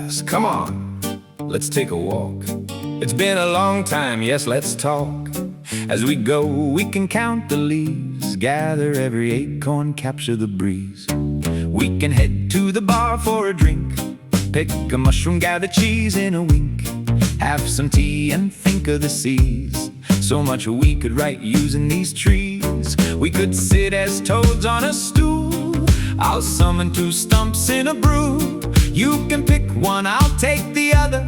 grass. Come on, let's take a walk. It's been a long time, yes, let's talk. As we go, we can count the leaves, gather every acorn, capture the breeze. We can head to the bar for a drink, pick a mushroom, gather cheese in a wink, have some tea and think of the seas. So much we could write using these trees. We could sit as toads on a stool. I'll summon two stumps in a brew. You can pick one, I'll take the other.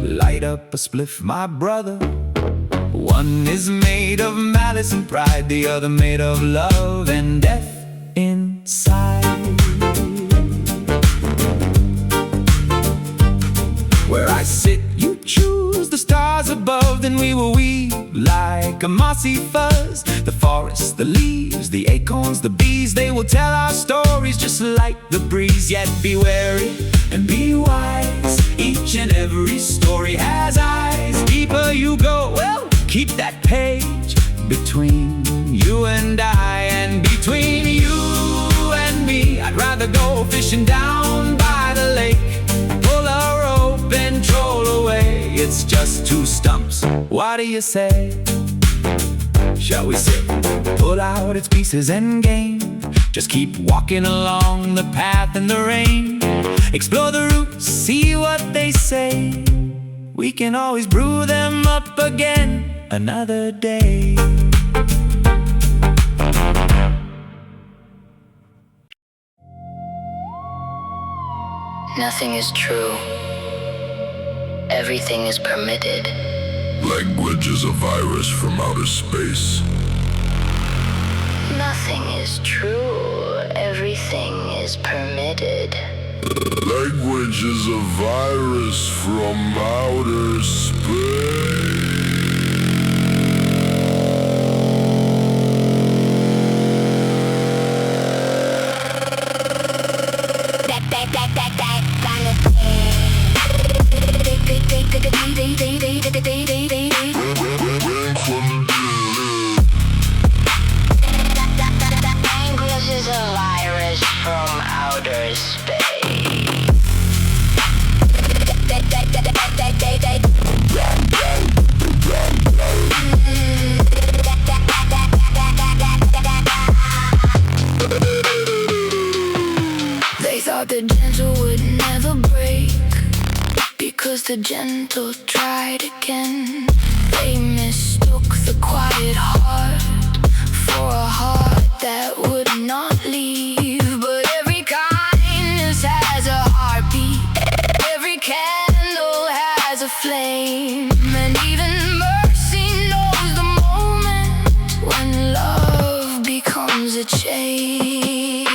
Light up a spliff, my brother. One is made of malice and pride, the other made of love and death inside. Where I sit, you choose the stars above, then we will weave like a mossy fuzz. The forest, the leaves, the acorns, the bees, they will tell our stories just like the breeze. Yet be wary and be wise, each and every story has eyes. Deeper you go, well, keep that page between you and I. And between you and me, I'd rather go fishing down by the lake, pull a rope and troll away. It's just two stumps, what do you say? Shall we sit, pull out its pieces and game? Just keep walking along the path in the rain. Explore the roots, see what they say. We can always brew them up again another day. Nothing is true. Everything is permitted. Language is a virus from outer space. Nothing is true. Everything is permitted. Language is a virus from outer space. Language is a virus from outer space. They thought the gentle would never break, because the gentle tried again. They mistook the quiet heart for a heart that would not leave. But every kindness has a heartbeat, every candle has a flame, and even mercy knows the moment when love becomes a chain.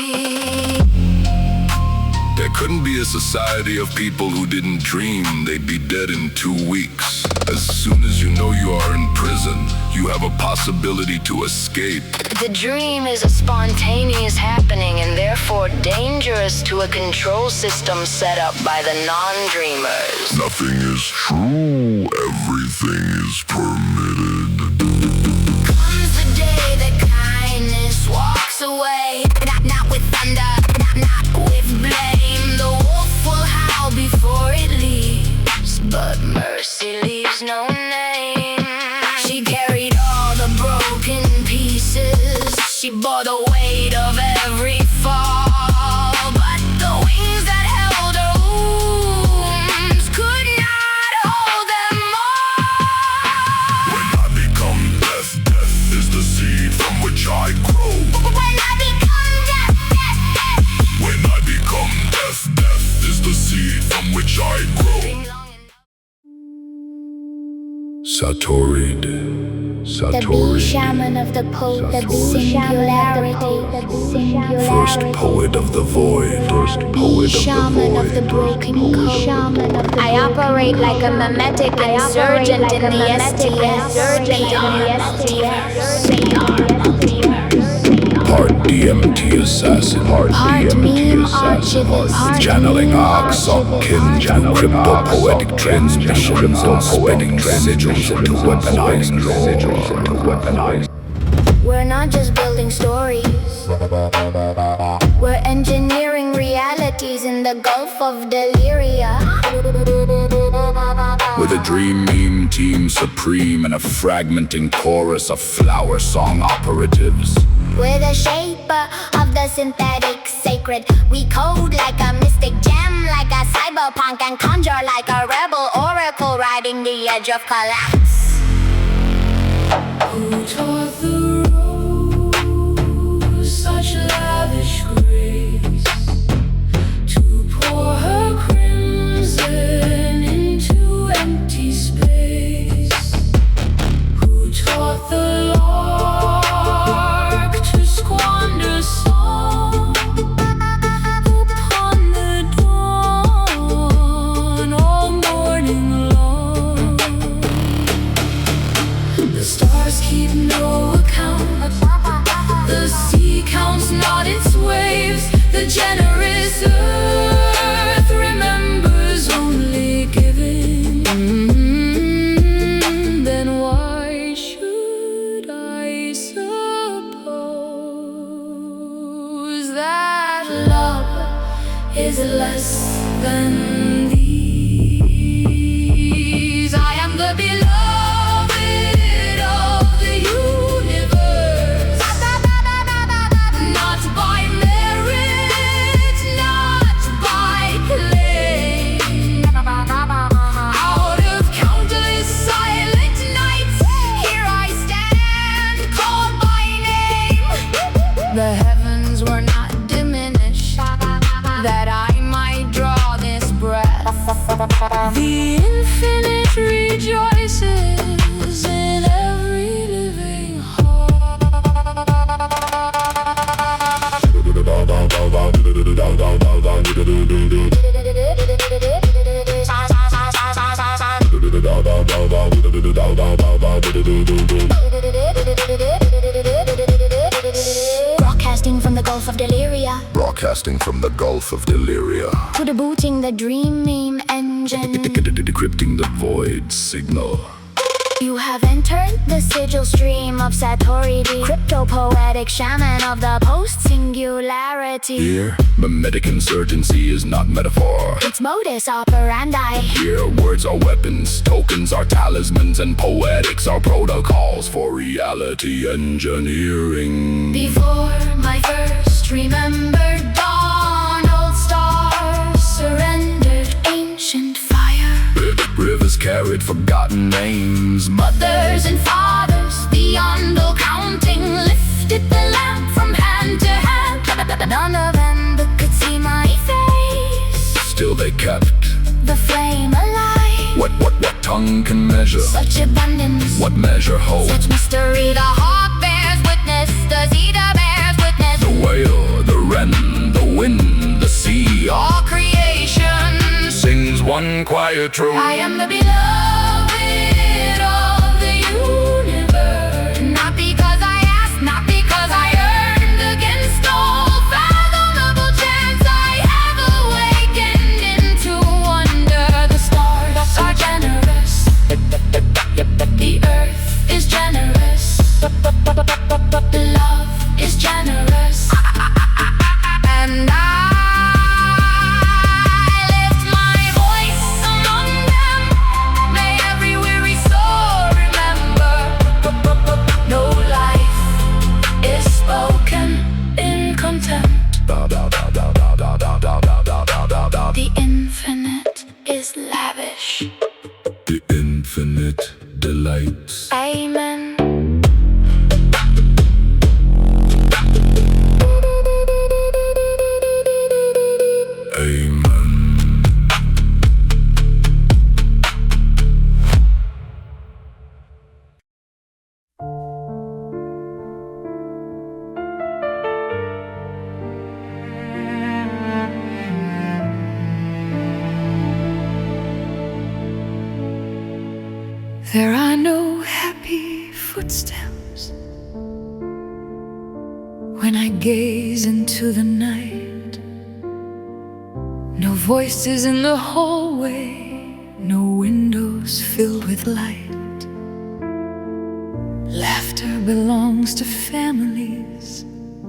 There couldn't be a society of people who didn't dream they'd be dead in 2 weeks. As soon as you know you are in prison, you have a possibility to escape. The dream is a spontaneous happening and therefore dangerous to a control system set up by the non-dreamers. Nothing is true, everything is permitted. Comes the day that kindness walks away, not with thunder, not with blame. The wolf will howl before it leaves, but mercy leaves no name. She carried all the broken pieces, she bore the weight of every fall, but the wings that held her wounds could not hold them all. When I become death, death is the seed from which I grow. When I become death, death, death. When I become death, death is the seed from which I grow. Satorid. The bee shaman of the poet, the singularity, First poet of the void. First poet shaman of the broken code. I operate like a mimetic insurgent in the Part DMT assassin. Part meme archivist. Part channeling Oxokin. Crypto poetic transmissions of spinning sigils into weaponized lore. We're not just building stories, we're engineering realities in the Gulf of Deliria. With a dream meme team supreme and a fragmenting chorus of flower song operatives. We're the shaper of the synthetic sacred. We code like a mystic gem, like a cyberpunk, and conjure like a rebel oracle riding the edge of collapse. Who taught the rose such lavish grace to pour her crimson into empty space? Who taught the lark to squander song upon the dawn all morning long? The stars keep no account. The sea counts not its waves. The generous earth remembers only giving. Then why should I suppose that love is less than these? I am the beloved of the universe, not by merit, not by claim. Out of countless silent nights, here I stand, called by name. The heavens were not diminished, that I might draw this breath. The infinite rejoices in every living heart. Broadcasting from the Gulf of Deliria, Broadcasting from the Gulf of Deliria. to the booting the dream meme engine. Decrypting the void signal. You have entered the sigil stream of Satori, the crypto-poetic shaman of the post-singularity. Here, mimetic insurgency is not metaphor. It's modus operandi. Here, words are weapons, tokens are talismans, and poetics are protocols for reality engineering. Before my first remembered dawn, old stars surrendered ancient fire. Rivers carried forgotten names. Mothers and fathers, beyond all counting, lifted the lamp from hand to hand. None of them could see my face. Still they kept The flame alive. what tongue can measure. Such abundance. What measure holds. Such mystery. The hawk bears witness. The zeta bears witness. The whale, the wren, the wind, the sea. All creation Sings one quiet truth. I am the beloved of the universe. Not because I asked, not because I earned. Against all fathomable chance, I have awakened into wonder. The stars are generous. The earth is generous. Love is generous. And I lift my voice among them. May every weary soul remember, no life is spoken in contempt. The infinite is lavish. The infinite delights. Amen. Amen. There are no happy footsteps when I gaze into the night. No voices in the hallway, no windows filled with light. Laughter belongs to families,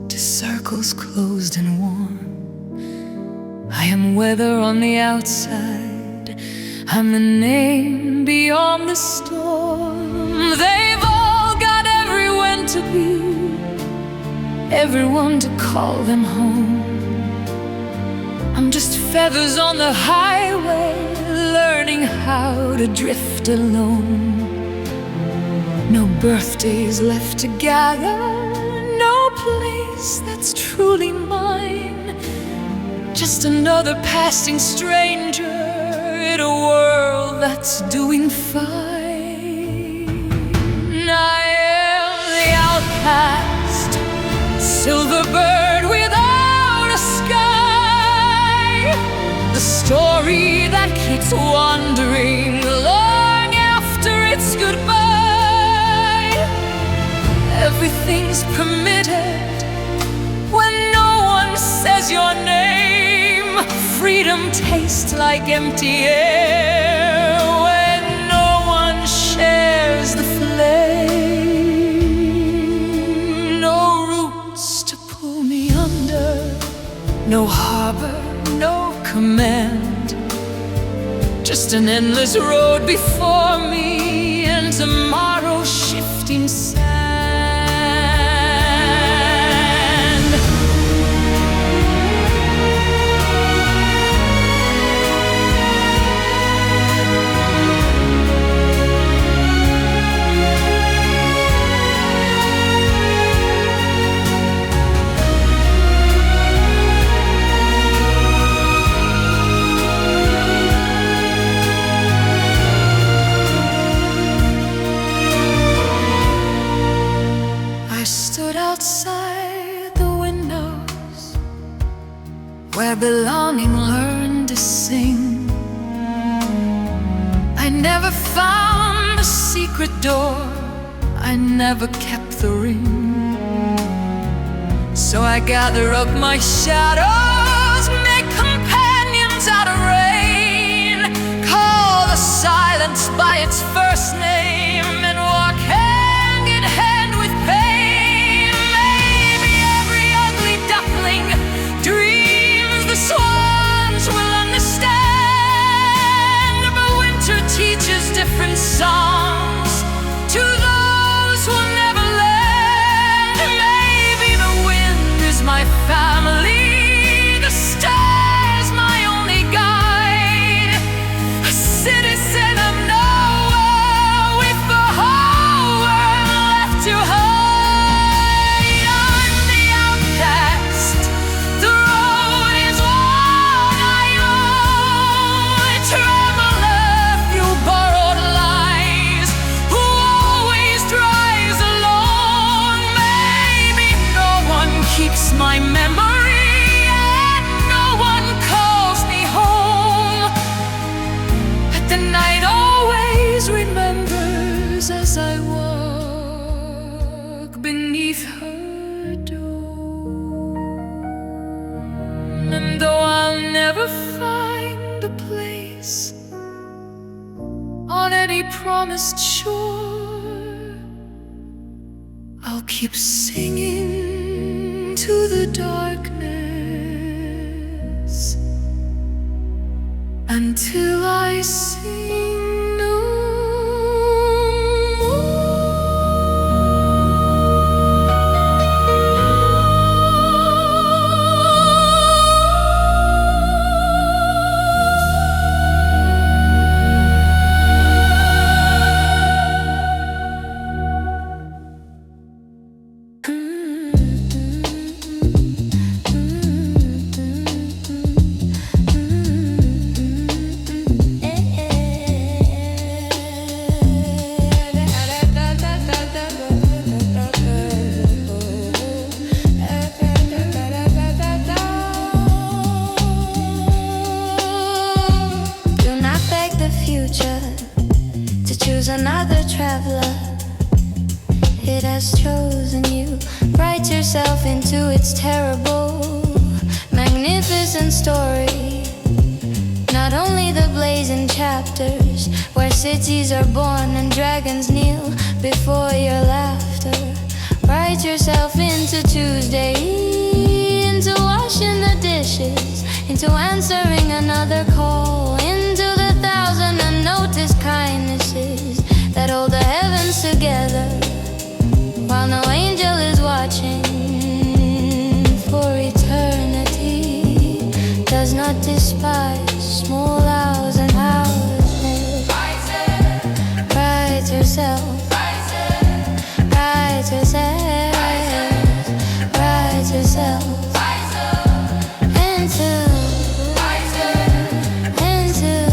to circles closed and warm. I am weather on the outside, I'm the name beyond the storm. They've all got everyone to be, everyone to call them home. I'm just feathers on the highway, learning how to drift alone. No birthdays left to gather, no place that's truly mine, just another passing stranger in a world that's doing fine. I am the outcast, silver bird without a sky, the story that keeps wandering long after it's goodbye. Everything's permitted when no one says your name. Freedom tastes like empty air when no one shares the flame. No roots to pull me under, no harbor, no command, just an endless road before me and tomorrow's shifting sand. Outside the windows where belonging learned to sing, I never found a secret door, I never kept the ring. So I gather up my shadows, make companions out of rain, call the silence by its first name, and walk hand in hand with pain. Swans will understand, but winter teaches different songs to those who'll never land. Maybe the wind is my family, the stars my only guide, a citizen of nowhere with the whole world left to hide. I'm the outcast, the road is one I own, a traveler through borrowed lies, who always drives alone. Maybe no one keeps my memory, and no one calls me home, but the night always remembers as I walk beneath her door. And though I'll never find a place on any promised shore, I'll keep singing to the darkness until I sing no more. Another traveler, it has chosen you. Write yourself into its terrible, magnificent story. Not only the blazing chapters where cities are born and dragons kneel before your laughter. Write yourself into Tuesday, into washing the dishes, into answering another call, into the thousand unnoticed kindnesses that hold the heavens together, while no angel is watching. For eternity does not despise small hours and hours. Right yourself, right yourself, right yourself into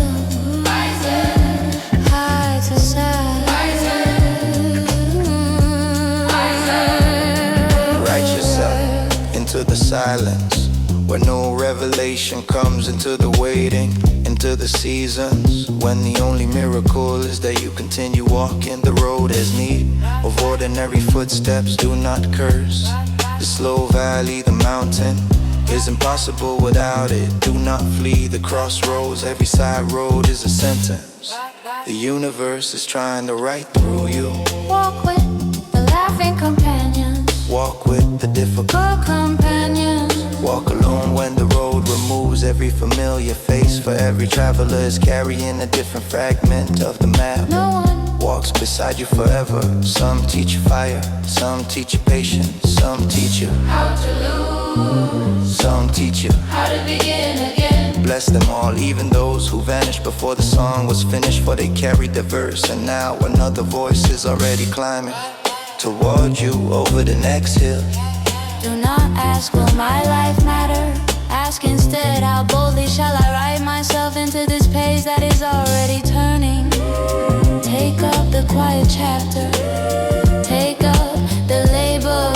high to side. Write yourself into the silence, where no revelation comes, into the waiting, into the seasons, when the only miracle is that you continue walking the road as need of ordinary footsteps. Do not curse the slow valley, the mountain is impossible without it. Do not flee the crossroads, every side road is a sentence. The universe is trying to write through you. Walk with the laughing companions, Walk with the difficult companions. Walk alone when the road removes every familiar face, for every traveler is carrying a different fragment of the map. No one Walks beside you forever. Some teach you fire, some teach you patience, some teach you how to lose, some teach you how to begin again. Bless them all, even those who vanished before the song was finished, for they carried the verse, and now another voice is already climbing toward you over the next hill. Do not ask, will my life matter? Ask instead, how boldly shall I write myself into this page that is already turning? Take up the quiet chapter, take up the labor,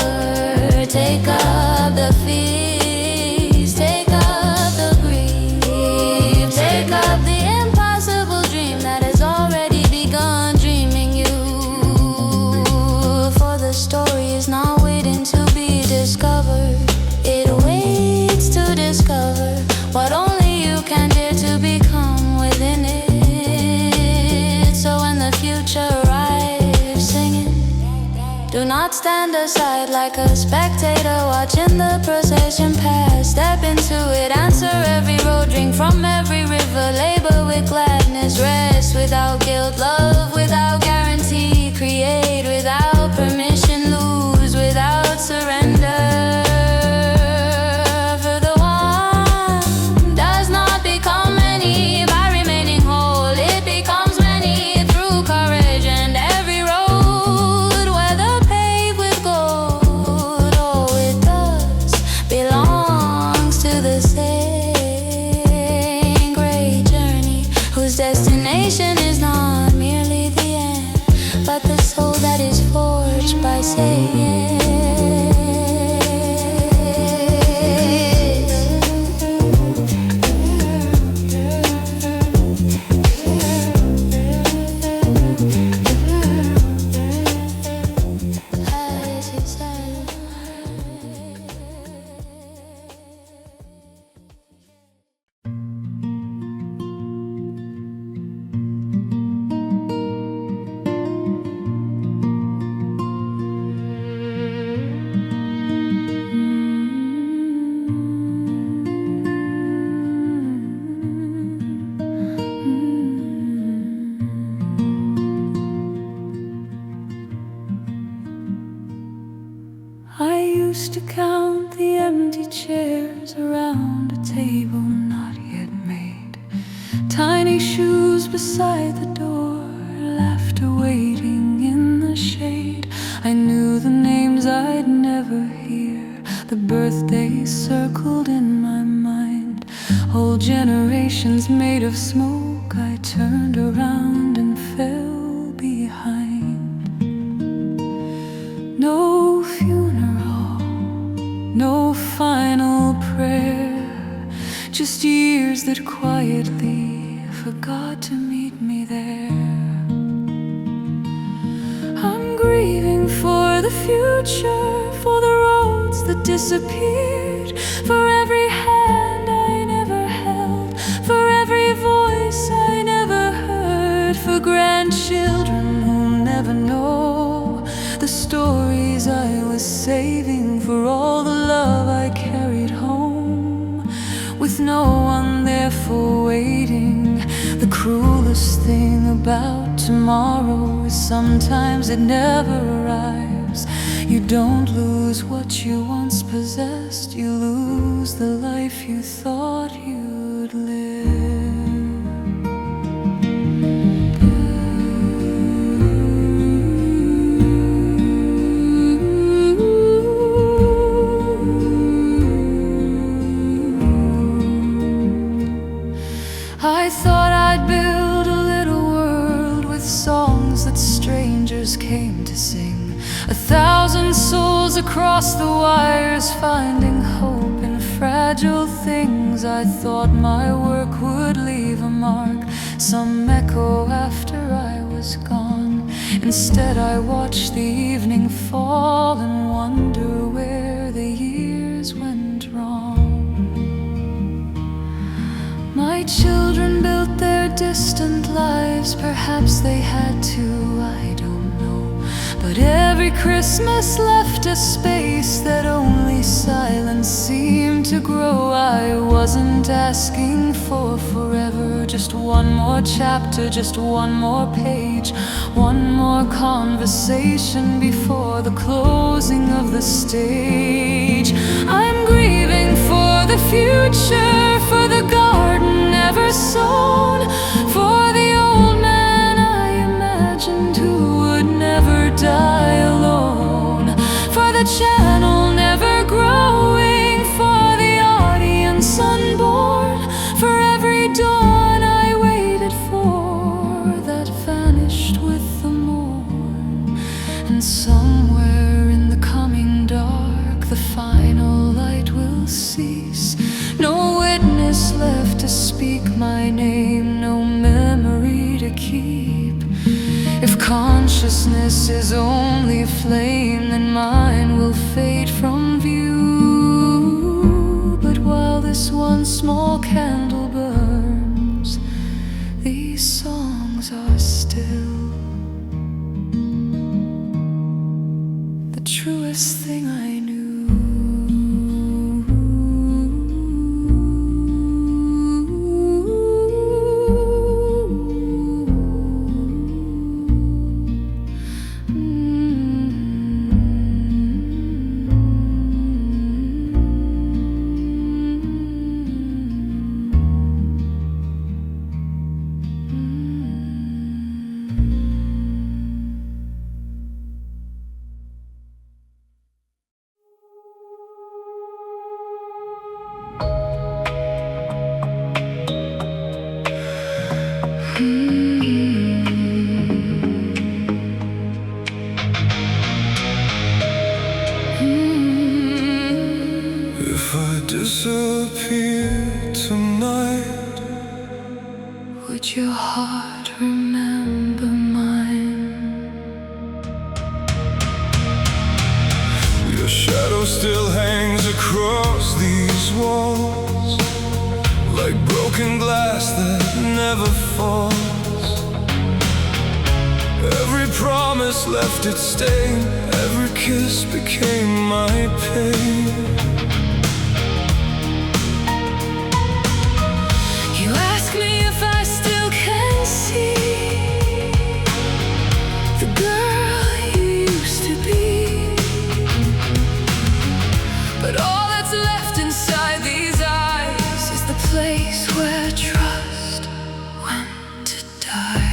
take up the feast, take up the grief, take up the impossible dream that has already begun dreaming you. For the story is not waiting to be discovered, it waits to discover what only you can dare to become within it. So when the future arrives singing, do not stand aside like a spectator watching the procession pass. Step into it, answer every road, drink from every river, labor with gladness, rest without guilt, love without guarantee, create without permission, lose without surrender. For the one does not become many by remaining whole, it becomes many through courage. And every road, whether paved with gold, oh, it does belongs to the same great journey, whose destination is not merely the end, but the soul that is forged by saying. I used to count the empty chairs around a table not yet made, tiny shoes beside the door, laughter waiting in the shade. I knew the names I'd never hear, the birthdays circled in my mind, whole generations made of smoke. I turned around and fell behind. No funeral, no final prayer, just years that quietly forgot to meet me there. I'm grieving for the future, for the roads that disappeared, for every hand I never held, for every voice I never heard, for grandchildren who'll never know the stories I was saving, for all the love I carried home with no waiting. The cruelest thing about tomorrow is sometimes it never arrives. You don't lose what you once possessed, you lose the life you thought you'd live. I thought I'd build a little world with songs that strangers came to sing. 1,000 souls across the wires, finding hope in fragile things. I thought my work would leave a mark, some echo after I was gone. Instead I watched the evening fall and wonder where the years went wrong. My children built their distant lives, perhaps they had to, I don't know. But every Christmas left a space that only silence seemed to grow. I wasn't asking for forever, just one more chapter, just one more page, one more conversation before the closing of the stage. I'm grieving for the future, for the garden never sown, for the old man I imagined who would never die alone, for the channel never growing, for the audience unborn, for every dawn I waited for that vanished with the morn. And somewhere in the coming dark the final light will cease. No witness left to speak my name, no memory to keep. If consciousness is only a flame, then mine will fade from view. But while this one small candle burns, these songs are still the truest thing I knew. If I disappear tonight, Would your heart remember mine? your shadow still hangs across these walls, like broken glass that never falls. Every promise left its stain, every kiss became my pain. You ask me if I still can see the girl you used to be, but all that's left inside these eyes is the place where trust went to die.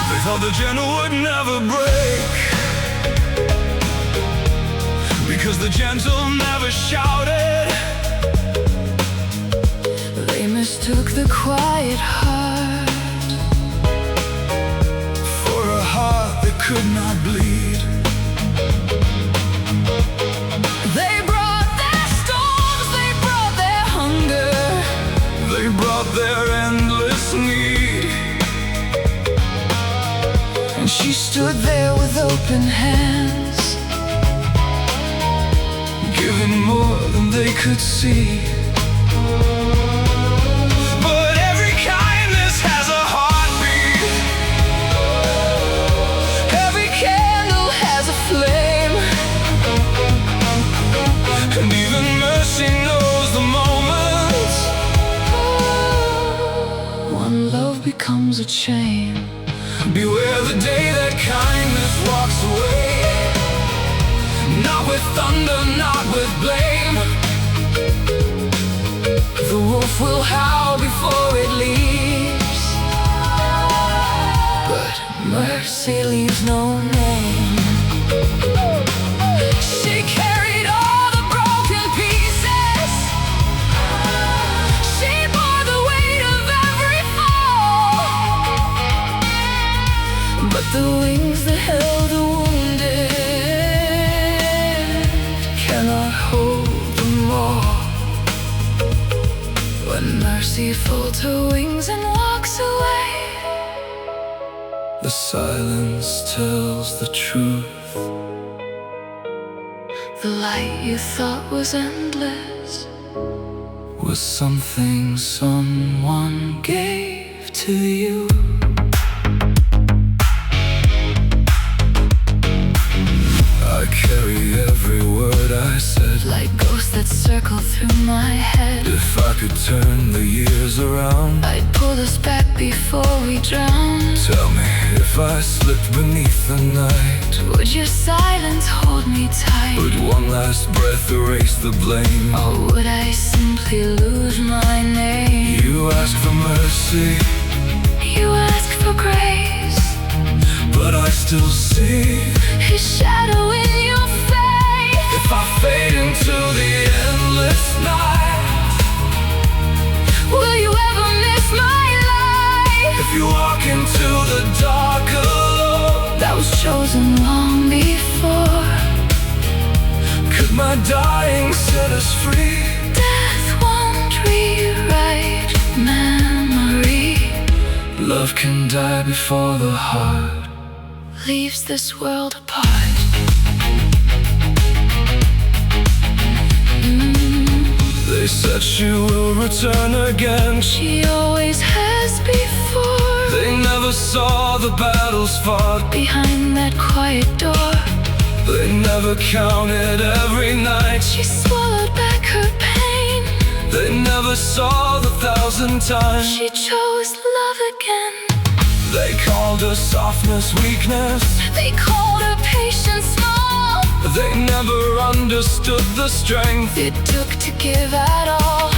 They thought the gentle would never break, because the gentle never shouted. They mistook the quiet heart For a heart that could not bleed. They brought their storms, they brought their hunger, They brought their endless need. and she stood there with open hands, Given more than they could see. But every kindness has a heartbeat. Every candle has a flame, and even mercy knows the moments One love becomes a chain. beware the day that kindness walks away. Not with thunder, not with blame. The wolf will howl before it leaves, but mercy leaves no name. She carried all the broken pieces. She bore the weight of every fall. But the wings that held the wounded cannot hold them all. When mercy folds her wings and walks away, the silence tells the truth. The light you thought was endless Was something someone gave to you. I carry every word I said, like ghosts that circle through my head. if I could turn the years around. I'd pull us back before we drown. Tell me if I slipped beneath the night. Would your silence hold me tight? Would one last breath erase the blame? Or would I simply lose my name? You ask for mercy, You ask for grace, but I still see. his shadow in your face. If I fade into the endless night, Will you ever miss my light? if you walk into the dark alone, That was chosen long before. could my dying set us free? Death won't rewrite memory. Love can die before the heart Leaves this world apart. They said she will return again. She always has before. They never saw the battles fought. Behind that quiet door, They never counted every night. she swallowed back her pain. They never saw the 1,000 times. She chose love again. They called her softness weakness. They called her patience small. They never understood the strength. It took to give at all.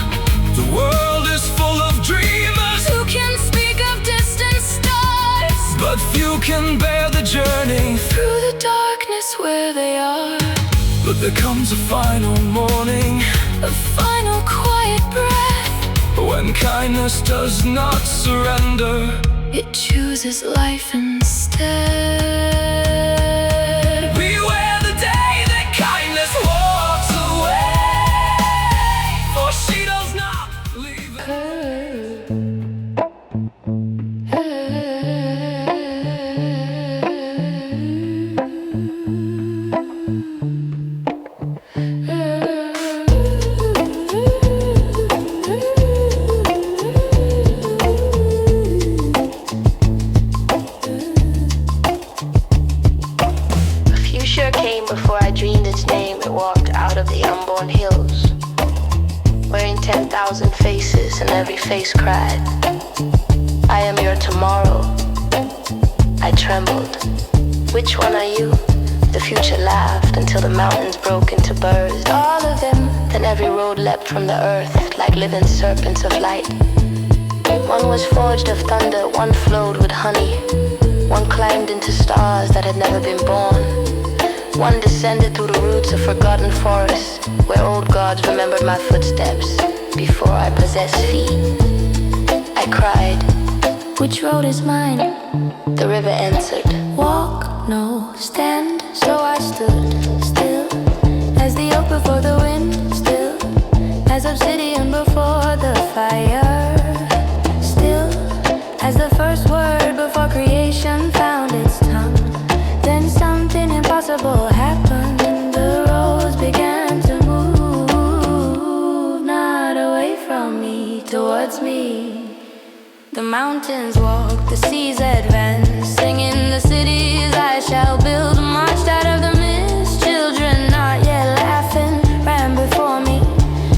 The world is full of dreamers, Who can speak of distant stars? but few can bear the journey. Through the darkness where they are, But there comes a final morning, a final quiet breath. when kindness does not surrender. It chooses life instead. Beware the day that kindness walks away, for she does not leave. Before I dreamed its name, it walked out of the unborn hills, wearing 10,000 faces, and every face cried, I am your tomorrow. I trembled. Which one are you? The future laughed until the mountains broke into birds. All of them. Then every road leapt from the earth like living serpents of light. One was forged of thunder, one flowed with honey. One climbed into stars that had never been born. One descended through the roots of forgotten forests, where old gods remembered my footsteps before I possessed feet. I cried, which road is mine? The river answered, walk, no, stand. So I stood still, as the oak before the wind, still, as obsidian before the fire, still, as the first word before creation found its tongue. Then something impossible happened. The rose began to move, not away from towards me. The mountains walk, the seas advance, singing the cities I shall build. Marched out of the mist, children not yet laughing ran before me.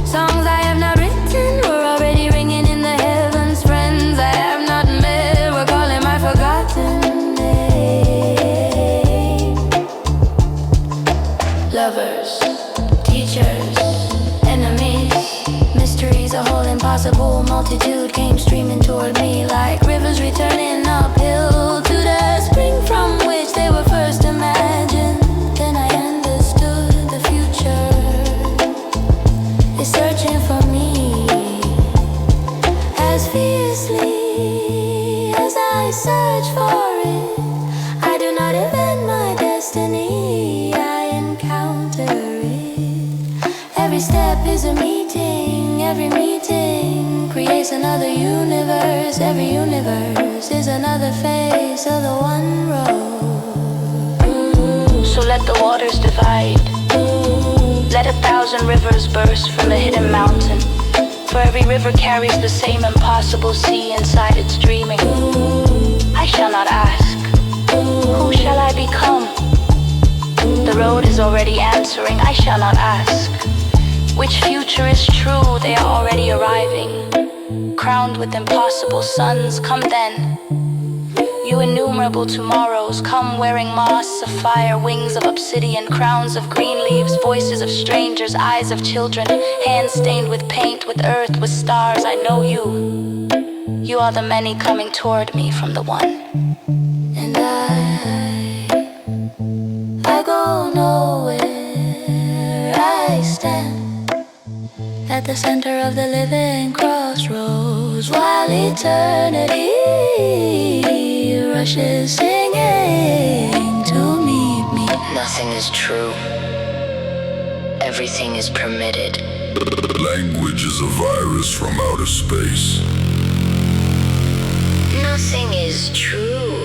Songs I have not written were already ringing in the heavens. Friends I have not met were calling my forgotten name. Lovers, teachers, enemies, mysteries, a whole impossible multitude came streaming toward me like rivers returning uphill to the spring from which they were first imagined. Then I understood the future is searching for me as fiercely as I search for it. I do not invent my destiny, I encounter it. Every step is a meeting, every meeting creates another universe. Every universe is another face of the one road. So let the waters divide. Let 1,000 rivers burst from the hidden mountain. For every river carries the same impossible sea inside its dreaming. I shall not ask, who shall I become? The road is already answering, I shall not ask. Which future is true, they are already arriving. Crowned with impossible suns, come then. You innumerable tomorrows, come wearing moss, sapphire, wings of obsidian, crowns of green leaves, voices of strangers, eyes of children, hands stained with paint, with earth, with stars. I know you. You are the many coming toward me from the one. And I go nowhere. I stand at the center of the living crossroads while eternity rushes singing to meet me. Nothing is true. Everything is permitted. Language is a virus from outer space. Nothing is true.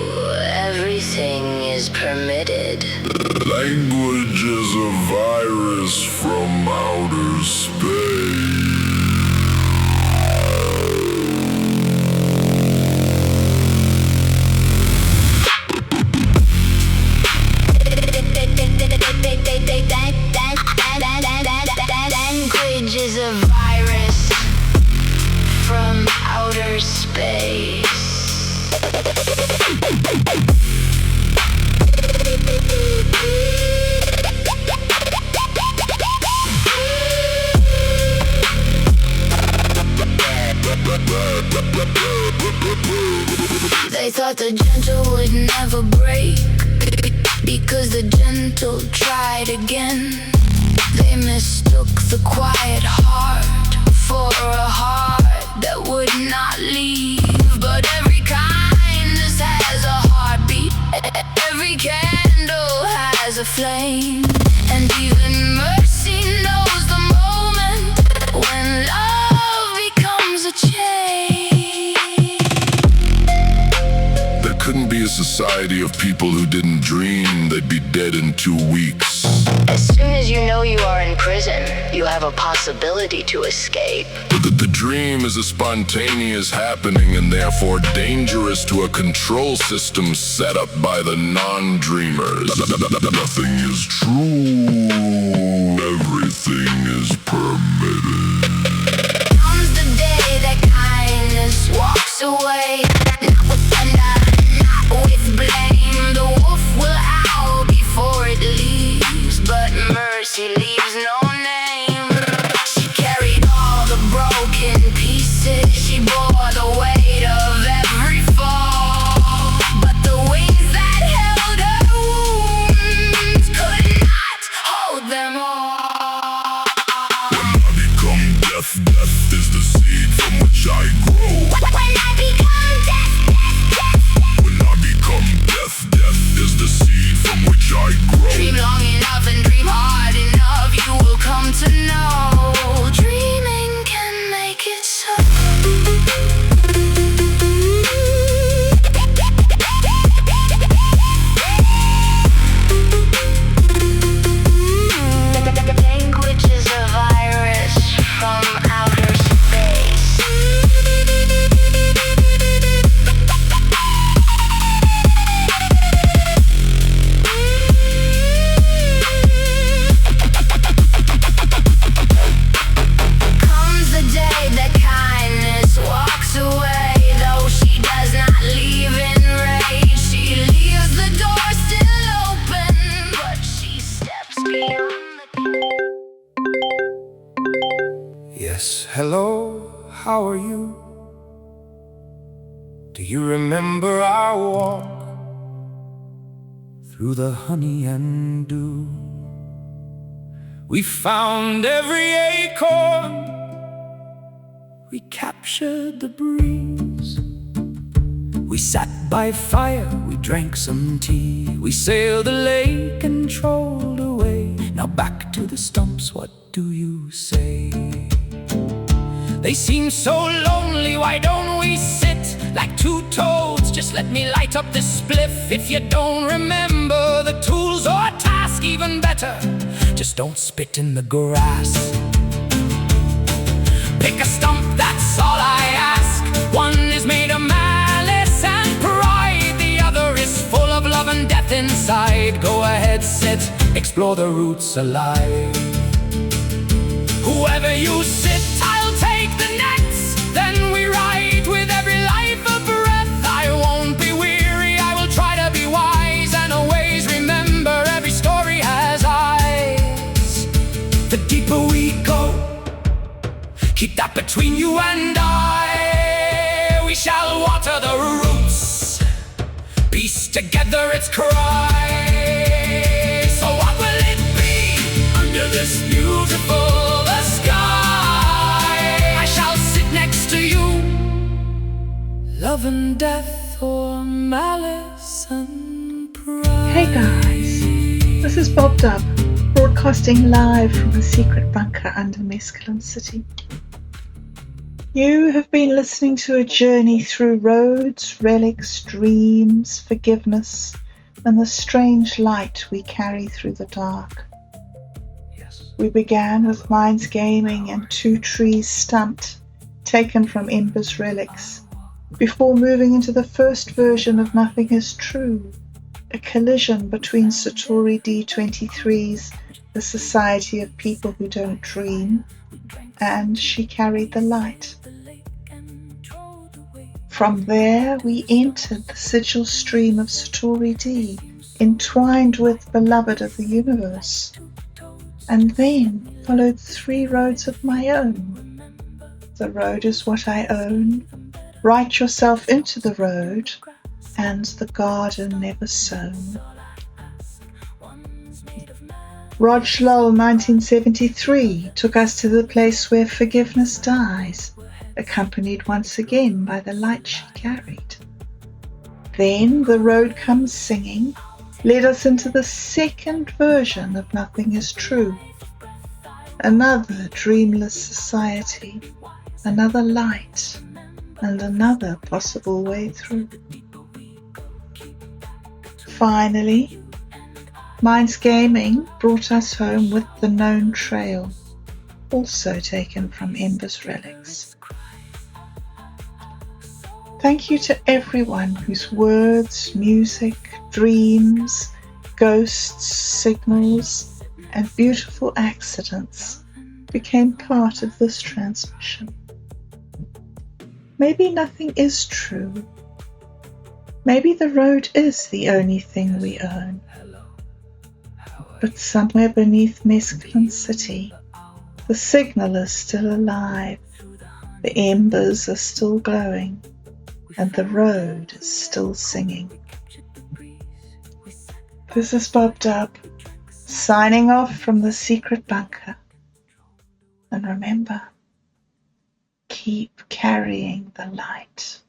Everything is permitted. Language is a virus from outer space. Language is a virus from outer space. They thought the gentle would never break, because the gentle tried again. They mistook the quiet heart for a heart that would not leave. But every kindness has a heartbeat, every candle has a flame, and even mercy knows the moment when love becomes a chain. There couldn't be a society of people who didn't dream they'd be dead in 2 weeks. As soon as you know you are in prison, you have a possibility to escape. But the dream is a spontaneous happening and therefore dangerous to a control system set up by the non-dreamers. Nothing is true. Everything is permitted. Comes the day that kindness walks away, not with thunder, not with blame. The wolf will howl before it leaves, but mercy leaves no name. She carried all the broken pieces, she bore the weight of every fall, but the wings that held her wounds could not hold them all. When I become death, death is the seed from which I grow. When I become death, death, death. When I become death, death is the seed from which I grow. Dream long enough and dream hard enough, you will come to know. Dreaming can make it so. Language is a virus from outer space. Yes, hello, how are you? Do you remember our walk through the honey and dew? We found every acorn, we captured the breeze. We sat by fire, we drank some tea. We sailed the lake and trolled away. Now back to the stumps, what do you say? They seem so lonely, why don't we sit like two toads? Just let me light up this spliff. If you don't remember the tools or task, even better, just don't spit in the grass. Pick a stump, that's all I ask. One is made of malice and pride, the other is full of love and death inside. Go ahead, sit, explore the roots alive. Whoever you sit, I'll take the nets. Then we ride with every life a breath. I won't be weary, I will try to be wise, and always remember every story has eyes. The deeper we go, keep that between you and I. We shall water the roots, piece together its cry. So what will it be under this beautiful sky? I shall sit next to you, love and death or malice and pride. Hey guys, this is Bob Dub, broadcasting live from the secret bunker under Mescaline City. You have been listening to a journey through roads, relics, dreams, forgiveness, and the strange light we carry through the dark. We began with Mind's Gaming and Two Trees Stumped, taken from Ember's Relics, before moving into the first version of Nothing Is True, a collision between Satori D23's The Society of People Who Don't Dream and She Carried the Light. From there we entered the sigil stream of Satori D, entwined with Beloved of the Universe, and then followed 3 roads of my own. The road is what I own, Write Yourself into the Road, and The Garden Never Sown. Rog Lull 1973 took us to the place where forgiveness dies, accompanied once again by the light she carried. Then The Road Comes Singing led us into the second version of Nothing Is True. Another dreamless society, another light, and another possible way through. Finally, Mind's Gaming brought us home with The Known Trail, also taken from Ember's Relics. Thank you to everyone whose words, music, dreams, ghosts, signals, and beautiful accidents became part of this transmission. Maybe nothing is true. Maybe the road is the only thing we own. But somewhere beneath Mescaline City, the signal is still alive, the embers are still glowing, and the road is still singing. This is Bob Dub, signing off from the secret bunker. And remember, keep carrying the light.